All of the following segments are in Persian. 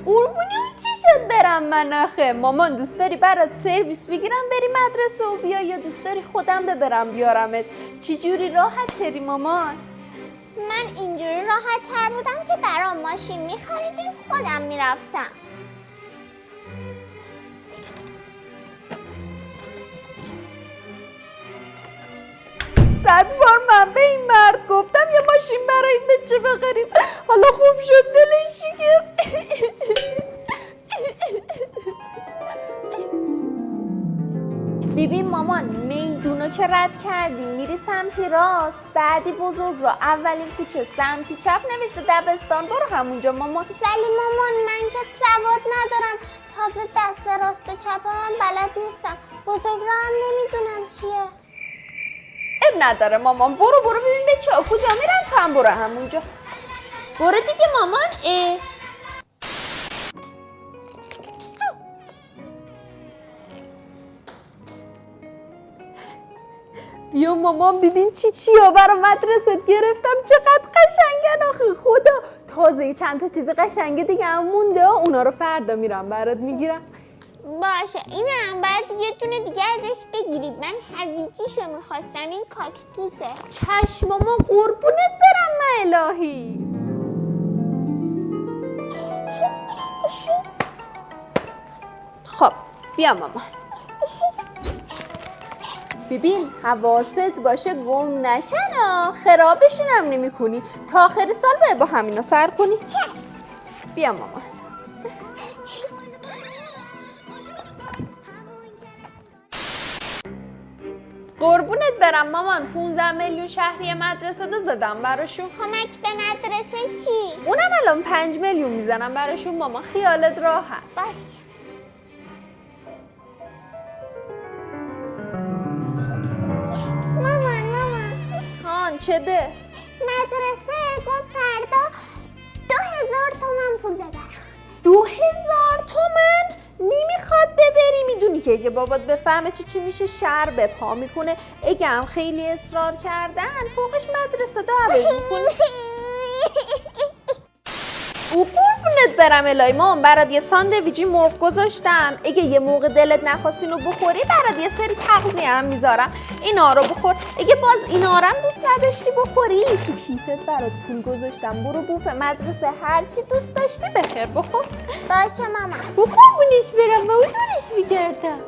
قربونی اون چی شد برم من آخه؟ مامان دوست داری برات سرویس بگیرم بری مدرسه و بیا یا دوست داری خودم ببرم بیارمت؟ چی جوری راحت تری مامان؟ من اینجوری راحت تر بودم که برام ماشین میخریدیم خودم میرفتم. صد بار من به این مرد گفتم یه ماشین برای این بچه بخریم، حالا خوب شد دلش شکست. ببین مامان، میدونو که رد کردیم میری سمتی راست، بعدی بزرگ را اولین کوچه سمتی چپ نوشته دبستان، برو همونجا مامان. ولی مامان من که سواد ندارم، تازه دست راست و چپ هم بلد نیستم، بزرگ را هم نمیدونم چیه. اب نداره مامان، برو ببین بچه ها کجا میرن، تو هم برو همونجا. برو دیگه مامان. بیا مامان ببین چیا برای مدرسه گرفتم، چقدر قشنگن آخه خدا. تازه چند تا چیز قشنگ دیگه هم مونده، اونا رو فردا میرم برات میگیرم. باشه اینم باید یه دونه دیگه ازش بگیرید، من هویجیشو میخواستم، این کاکتوسه. چشم مامان قربونت برم من الهی. خب بیا مامان. ببین حواست باشه گم نشن خرابشون هم نمی کنی، تا آخر سال باید با همینا سر کنی. چشم. بیا مامان. قربونت برم مامان، 15 میلیون شهری مدرسه دو زدم براشون. کمک به مدرسه چی؟ اونم الان 5 میلیون میزنم براشون مامان، خیالت راحت. باش. مامان هان چه ده؟ مدرسه گفت فردا 2000 تومن پول ببرم. 2000 تومن؟ نمیخواد ببری، میدونی که اگه بابات بفهمه چی میشه شر به پا میکنه. اگه هم خیلی اصرار کردن فوقش مدرسه داره میکنه. او قربونت برم الهی مامان، برات یه ساندویجی مرغ گذاشتم، اگه یه موقع دلت نخواست اینو بخوری برات یه سری تغذیه هم میذارم، اینا رو بخور. اگه باز اینا رو هم دوست نداشتی بخوری تو کیفت برات پول گذاشتم، برو بوف مدرسه هرچی دوست داشتی بخیر بخور. باشه مامان. او قربونش برم من دورش میگردم.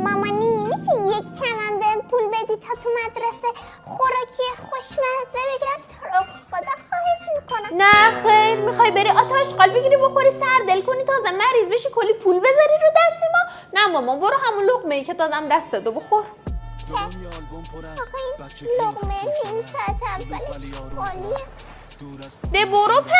مامانی میشه یک کمم به پول بدی تا تو مدرسه خوراکی خوشمزه بگیرم؟ تو رو خدا خواهش میکنم. نه خیر، میخوای بری آتشقال بگیری بخوری سردل کنی تازه مریض بشی کلی پول بذاری رو دست ما؟ نه مامان برو همون لقمه‌ای که دادم دستت رو بخور. آخه این لقمه نیم ساعت اولش خالیه. ده برو پس.